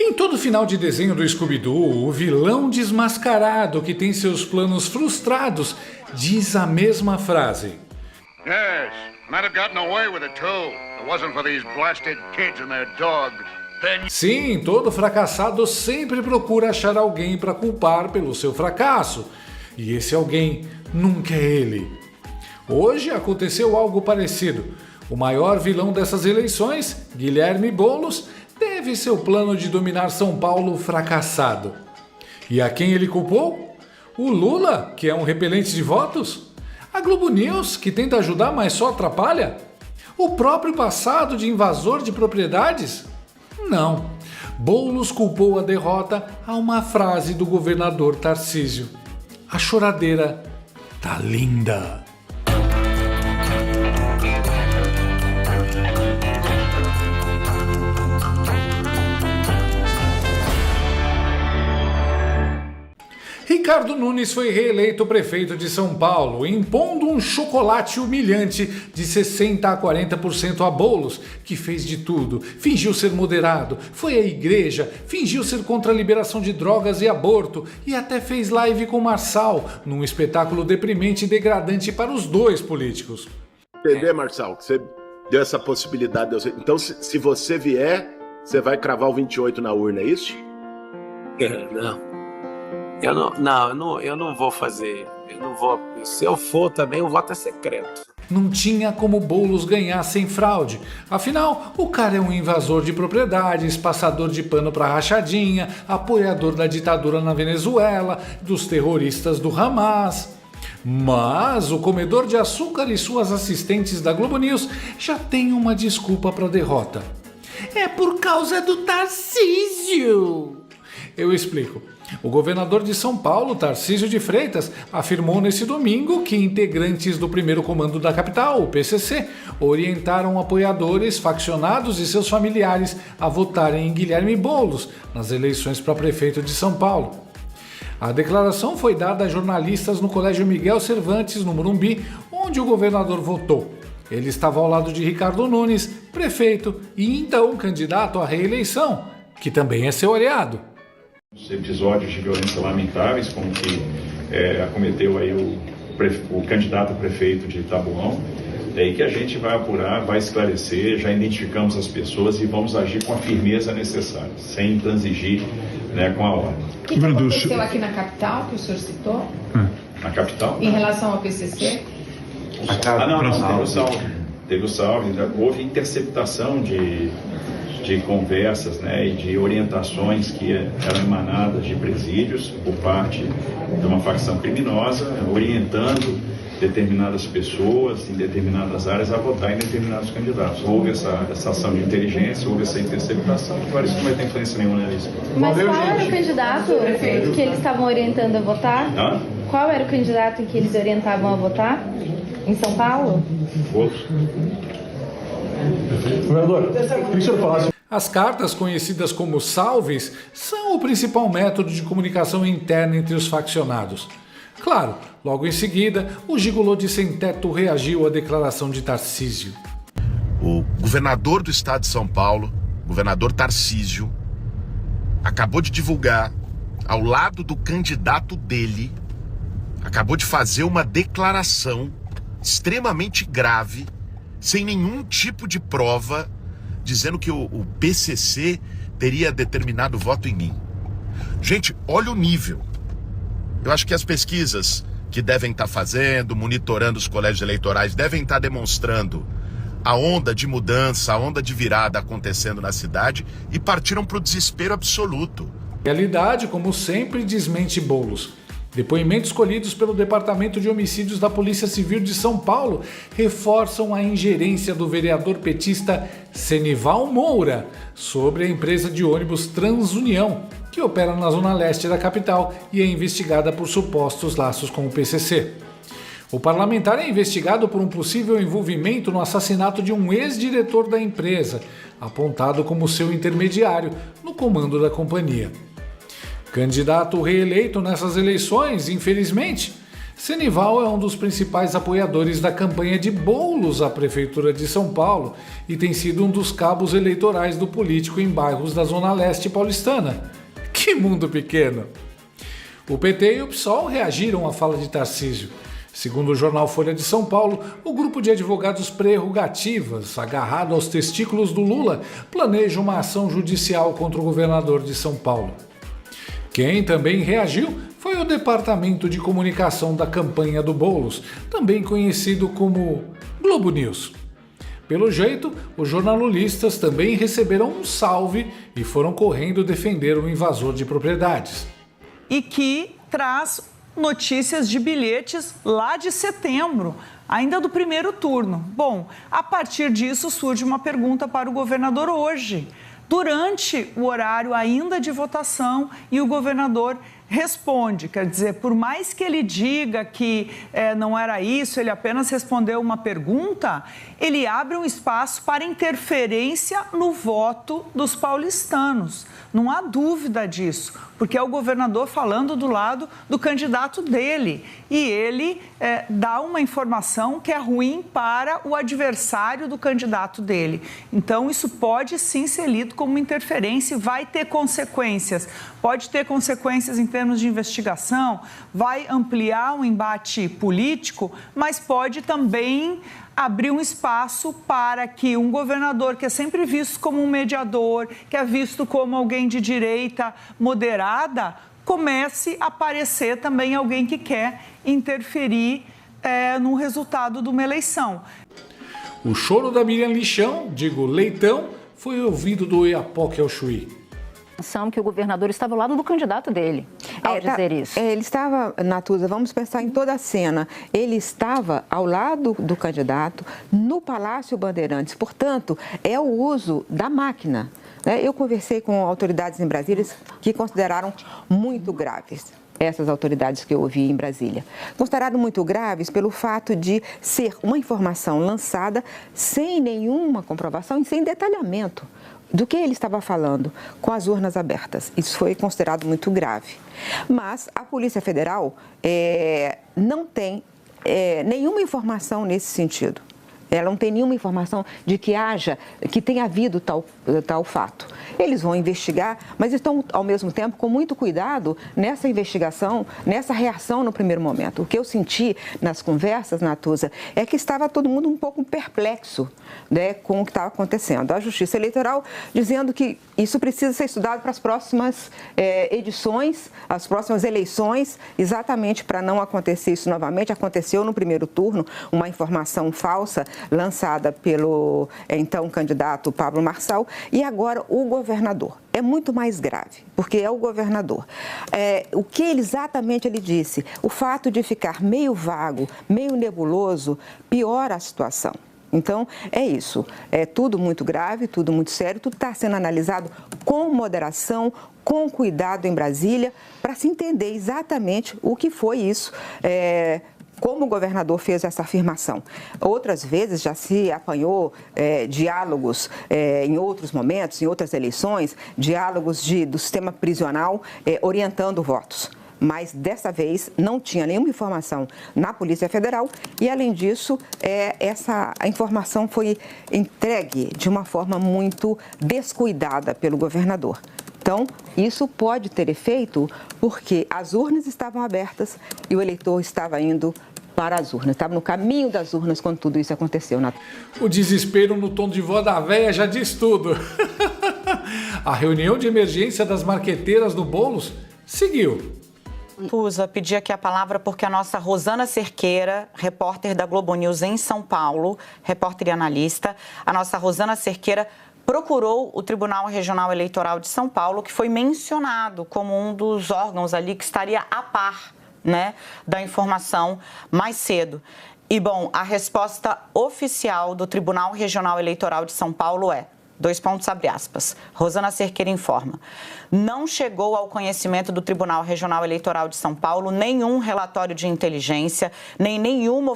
Em todo final de desenho do Scooby-Doo, o vilão desmascarado que tem seus planos frustrados diz a mesma frase. Yes, might have gotten away with it too. If it wasn't for these blasted kids and their dog. Sim, todo fracassado sempre procura achar alguém para culpar pelo seu fracasso. E esse alguém nunca é ele. Hoje aconteceu algo parecido. O maior vilão dessas eleições, Guilherme Boulos, teve seu plano de dominar São Paulo fracassado. E a quem ele culpou? O Lula, que é um repelente de votos? A Globo News, que tenta ajudar, mas só atrapalha? O próprio passado de invasor de propriedades? Não. Boulos culpou a derrota a uma frase do governador Tarcísio. A choradeira tá linda. Ricardo Nunes foi reeleito prefeito de São Paulo, impondo um chocolate humilhante de 60% a 40% a Boulos, que fez de tudo. Fingiu ser moderado, foi à igreja, fingiu ser contra a liberação de drogas e aborto e até fez live com Marçal, num espetáculo deprimente e degradante para os dois políticos. Entender, Marçal, que você deu essa possibilidade. Então, se você vier, você vai cravar o 28 na urna, é isso? Não. Eu não vou fazer. Eu não vou. Se eu for também, o voto é secreto. Não tinha como Boulos ganhar sem fraude. Afinal, o cara é um invasor de propriedades, passador de pano para rachadinha, apoiador da ditadura na Venezuela, dos terroristas do Hamas. Mas o comedor de açúcar e suas assistentes da Globo News já tem uma desculpa para a derrota. É por causa do Tarcísio. Eu explico. O governador de São Paulo, Tarcísio de Freitas, afirmou nesse domingo que integrantes do primeiro comando da capital, o PCC, orientaram apoiadores, faccionados e seus familiares a votarem em Guilherme Boulos nas eleições para prefeito de São Paulo. A declaração foi dada a jornalistas no Colégio Miguel Cervantes, no Morumbi, onde o governador votou. Ele estava ao lado de Ricardo Nunes, prefeito e então candidato à reeleição, que também é seu aliado. Os episódios de violência lamentáveis, como que acometeu aí o candidato a prefeito de Taboão, daí que a gente vai apurar, vai esclarecer, já identificamos as pessoas e vamos agir com a firmeza necessária, sem transigir, com a ordem. O que aconteceu aqui na capital, que o senhor citou? Na capital? Em relação ao PCC? Não, teve o salve, houve interceptação de conversas, e de orientações que eram emanadas de presídios por parte de uma facção criminosa, orientando determinadas pessoas em determinadas áreas a votar em determinados candidatos. Houve essa ação de inteligência, houve essa interceptação, que parece que não vai ter influência nenhuma nisso. Mas qual era o candidato que eles estavam orientando a votar? Qual era o candidato que eles orientavam a votar? Em São Paulo? Outros. Governador, queria que o senhor falasse. As cartas, conhecidas como salves, são o principal método de comunicação interna entre os faccionados. Claro, logo em seguida, o gigolô de sem-teto reagiu à declaração de Tarcísio. O governador do estado de São Paulo, governador Tarcísio, acabou de divulgar, ao lado do candidato dele, acabou de fazer uma declaração extremamente grave, sem nenhum tipo de prova, dizendo que o PCC teria determinado voto em mim. Gente, olha o nível. Eu acho que as pesquisas que devem estar fazendo, monitorando os colégios eleitorais, devem estar demonstrando a onda de mudança, a onda de virada acontecendo na cidade e partiram para o desespero absoluto. A realidade, como sempre, desmente Boulos. Depoimentos colhidos pelo Departamento de Homicídios da Polícia Civil de São Paulo reforçam a ingerência do vereador petista Senival Moura sobre a empresa de ônibus Transunião, que opera na zona leste da capital e é investigada por supostos laços com o PCC. O parlamentar é investigado por um possível envolvimento no assassinato de um ex-diretor da empresa, apontado como seu intermediário no comando da companhia. Candidato reeleito nessas eleições, infelizmente, Senival é um dos principais apoiadores da campanha de Boulos à Prefeitura de São Paulo e tem sido um dos cabos eleitorais do político em bairros da Zona Leste paulistana. Que mundo pequeno! O PT e o PSOL reagiram à fala de Tarcísio. Segundo o jornal Folha de São Paulo, o grupo de advogados prerrogativas, agarrado aos testículos do Lula, planeja uma ação judicial contra o governador de São Paulo. Quem também reagiu foi o Departamento de Comunicação da campanha do Boulos, também conhecido como Globo News. Pelo jeito, os jornalistas também receberam um salve e foram correndo defender o invasor de propriedades. E que traz notícias de bilhetes lá de setembro, ainda do primeiro turno. Bom, a partir disso surge uma pergunta para o governador hoje, durante o horário ainda de votação, e o governador responde, quer dizer, por mais que ele diga que não era isso, ele apenas respondeu uma pergunta, ele abre um espaço para interferência no voto dos paulistanos. Não há dúvida disso, porque é o governador falando do lado do candidato dele. E ele dá uma informação que é ruim para o adversário do candidato dele. Então, isso pode sim ser lido como interferência e vai ter consequências. Pode ter consequências em termos de investigação, vai ampliar o embate político, mas pode também abrir um espaço para que um governador que é sempre visto como um mediador, que é visto como alguém de direita moderada, comece a aparecer também alguém que quer interferir no resultado de uma eleição. O choro da Miriam Leitão, foi ouvido do Oiapoque ao Chuí. Que o governador estava ao lado do candidato dele, ao dizer isso. Ele estava, Natuza, vamos pensar em toda a cena, ele estava ao lado do candidato no Palácio Bandeirantes, portanto, é o uso da máquina. Eu conversei com autoridades em Brasília que consideraram muito graves essas autoridades que eu ouvi em Brasília. Consideraram muito graves pelo fato de ser uma informação lançada sem nenhuma comprovação e sem detalhamento do que ele estava falando com as urnas abertas. Isso foi considerado muito grave. Mas a Polícia Federal não tem nenhuma informação nesse sentido. Ela não tem nenhuma informação de que tenha havido tal fato. Eles vão investigar, mas estão, ao mesmo tempo, com muito cuidado nessa investigação, nessa reação no primeiro momento. O que eu senti nas conversas, Natuza, é que estava todo mundo um pouco perplexo, né, com o que estava acontecendo. A Justiça Eleitoral dizendo que isso precisa ser estudado para as próximas edições, as próximas eleições, exatamente para não acontecer isso novamente. Aconteceu no primeiro turno uma informação falsa lançada pelo então candidato Pablo Marçal, e agora o governador. É muito mais grave, porque é o governador. O que exatamente ele disse? O fato de ficar meio vago, meio nebuloso, piora a situação. Então, é isso. É tudo muito grave, tudo muito sério, tudo está sendo analisado com moderação, com cuidado em Brasília, para se entender exatamente o que foi isso, como o governador fez essa afirmação. Outras vezes já se apanhou diálogos em outros momentos, em outras eleições, diálogos do sistema prisional orientando votos. Mas dessa vez não tinha nenhuma informação na Polícia Federal e, além disso, a informação foi entregue de uma forma muito descuidada pelo governador. Então, isso pode ter efeito porque as urnas estavam abertas e o eleitor estava indo para as urnas, estava no caminho das urnas quando tudo isso aconteceu. O desespero no tom de voz da véia já diz tudo. A reunião de emergência das marqueteiras do Boulos seguiu. Tusa, pedi aqui a palavra porque a nossa Rosana Cerqueira, repórter da Globo News em São Paulo, repórter e analista, a nossa Rosana Cerqueira procurou o Tribunal Regional Eleitoral de São Paulo, que foi mencionado como um dos órgãos ali que estaria a par, né, da informação mais cedo. E, bom, a resposta oficial do Tribunal Regional Eleitoral de São Paulo é: Rosana Cerqueira informa. Não chegou ao conhecimento do Tribunal Regional Eleitoral de São Paulo nenhum relatório de inteligência, nem nenhuma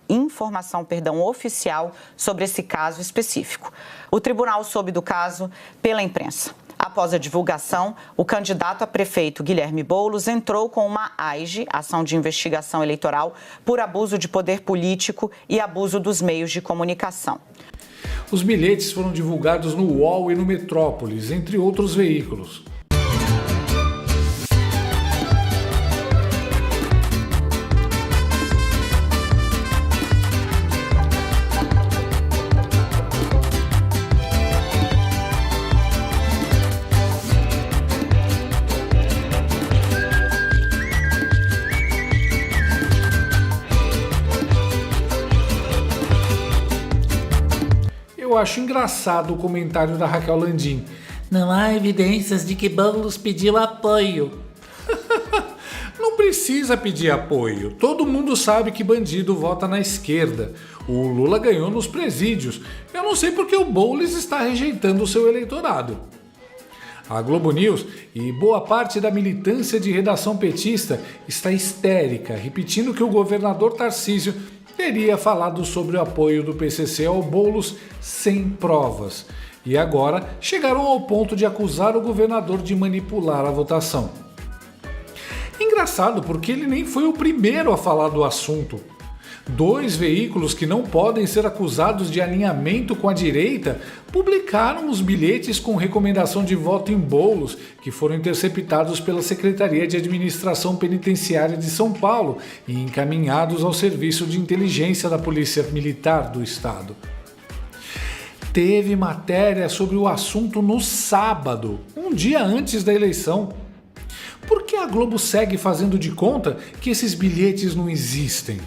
informação oficial sobre esse caso específico. O tribunal soube do caso pela imprensa. Após a divulgação, o candidato a prefeito Guilherme Boulos entrou com uma AIGE, ação de investigação eleitoral, por abuso de poder político e abuso dos meios de comunicação. Os bilhetes foram divulgados no UOL e no Metrópolis, entre outros veículos. Eu acho engraçado o comentário da Raquel Landim. Não há evidências de que Boulos pediu apoio. Não precisa pedir apoio. Todo mundo sabe que bandido vota na esquerda. O Lula ganhou nos presídios. Eu não sei porque o Boulos está rejeitando o seu eleitorado. A Globo News e boa parte da militância de redação petista está histérica, repetindo que o governador Tarcísio teria falado sobre o apoio do PCC ao Boulos sem provas. E agora chegaram ao ponto de acusar o governador de manipular a votação. Engraçado, porque ele nem foi o primeiro a falar do assunto. 2 veículos que não podem ser acusados de alinhamento com a direita publicaram os bilhetes com recomendação de voto em Boulos, que foram interceptados pela Secretaria de Administração Penitenciária de São Paulo e encaminhados ao Serviço de Inteligência da Polícia Militar do Estado. Teve matéria sobre o assunto no sábado, um dia antes da eleição. Por que a Globo segue fazendo de conta que esses bilhetes não existem?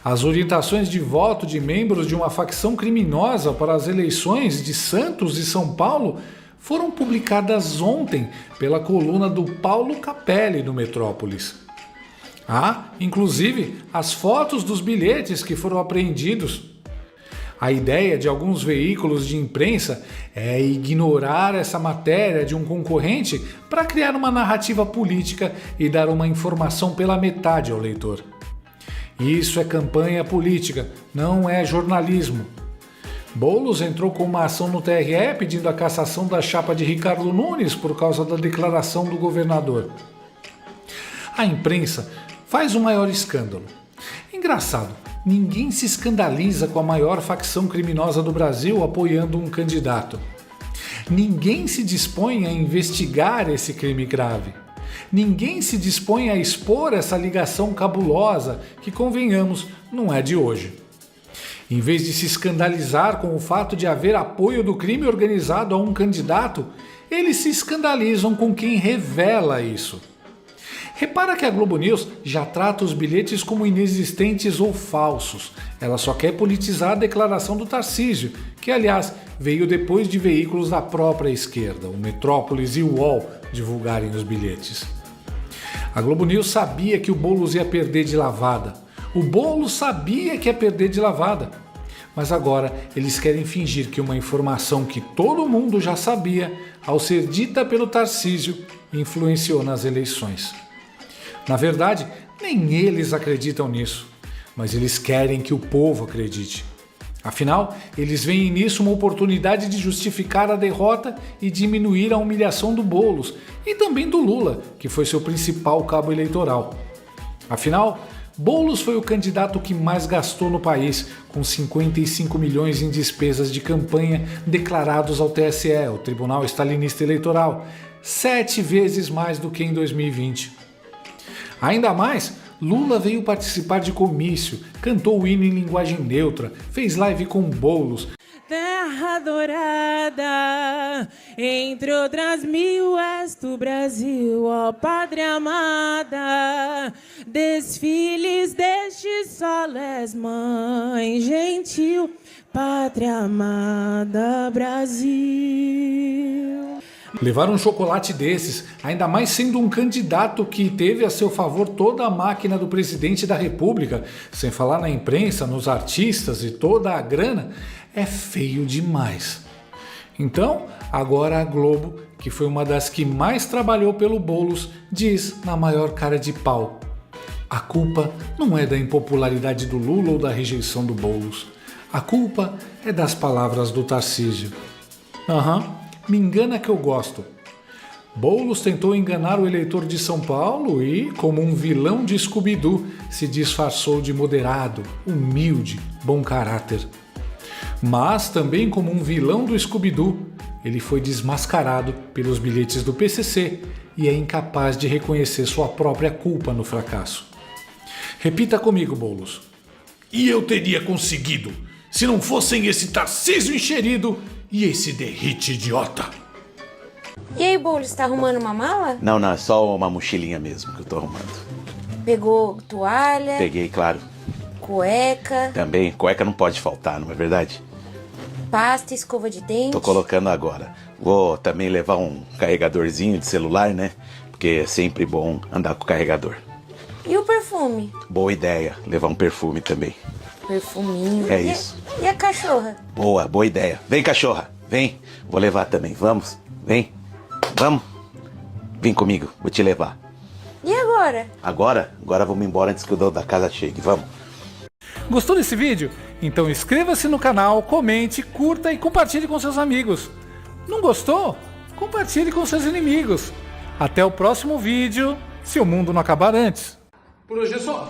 As orientações de voto de membros de uma facção criminosa para as eleições de Santos e São Paulo foram publicadas ontem pela coluna do Paulo Capelli no Metrópolis. Há, inclusive, as fotos dos bilhetes que foram apreendidos. A ideia de alguns veículos de imprensa é ignorar essa matéria de um concorrente para criar uma narrativa política e dar uma informação pela metade ao leitor. Isso é campanha política, não é jornalismo. Boulos entrou com uma ação no TRE pedindo a cassação da chapa de Ricardo Nunes por causa da declaração do governador. A imprensa faz o maior escândalo. Engraçado, ninguém se escandaliza com a maior facção criminosa do Brasil apoiando um candidato. Ninguém se dispõe a investigar esse crime grave. Ninguém se dispõe a expor essa ligação cabulosa que, convenhamos, não é de hoje. Em vez de se escandalizar com o fato de haver apoio do crime organizado a um candidato, eles se escandalizam com quem revela isso. Repara que a Globo News já trata os bilhetes como inexistentes ou falsos. Ela só quer politizar a declaração do Tarcísio, que, aliás, veio depois de veículos da própria esquerda, o Metrópolis e o UOL, divulgarem os bilhetes. A Globo News sabia que o Boulos ia perder de lavada. O Boulos sabia que ia perder de lavada. Mas agora eles querem fingir que uma informação que todo mundo já sabia, ao ser dita pelo Tarcísio, influenciou nas eleições. Na verdade, nem eles acreditam nisso, mas eles querem que o povo acredite. Afinal, eles veem nisso uma oportunidade de justificar a derrota e diminuir a humilhação do Boulos e também do Lula, que foi seu principal cabo eleitoral. Afinal, Boulos foi o candidato que mais gastou no país, com 55 milhões em despesas de campanha declarados ao TSE, o Tribunal Stalinista Eleitoral, 7 vezes mais do que em 2020. Ainda mais, Lula veio participar de comício, cantou o hino em linguagem neutra, fez live com Boulos. Terra dourada, entre outras mil és tu Brasil, ó pátria amada, desfiles destes soles, mãe gentil, pátria amada Brasil. Levar um chocolate desses, ainda mais sendo um candidato que teve a seu favor toda a máquina do presidente da República, sem falar na imprensa, nos artistas e toda a grana, é feio demais. Então, agora a Globo, que foi uma das que mais trabalhou pelo Boulos, diz na maior cara de pau: a culpa não é da impopularidade do Lula ou da rejeição do Boulos. A culpa é das palavras do Tarcísio. Me engana que eu gosto. Boulos tentou enganar o eleitor de São Paulo e, como um vilão de Scooby-Doo, se disfarçou de moderado, humilde, bom caráter. Mas, também como um vilão do Scooby-Doo, ele foi desmascarado pelos bilhetes do PCC e é incapaz de reconhecer sua própria culpa no fracasso. Repita comigo, Boulos. E eu teria conseguido, se não fossem esse Tarcísio encherido e esse Derrite idiota. E aí, Boulos, tá arrumando uma mala? Não, é só uma mochilinha mesmo que eu tô arrumando. Pegou toalha? Peguei, claro. Cueca? Também, cueca não pode faltar, não é verdade? Pasta, escova de dente? Tô colocando agora. Vou também levar um carregadorzinho de celular, né? Porque é sempre bom andar com o carregador. E o perfume? Boa ideia, levar um perfume também. Perfuminho. É isso. E a cachorra? Boa ideia. Vem, cachorra, vem. Vou levar também, vamos? Vem, vamos. Vem comigo, vou te levar. E agora? Agora vamos embora antes que o dono da casa chegue, vamos. Gostou desse vídeo? Então inscreva-se no canal, comente, curta e compartilhe com seus amigos. Não gostou? Compartilhe com seus inimigos. Até o próximo vídeo, se o mundo não acabar antes. Por hoje é só.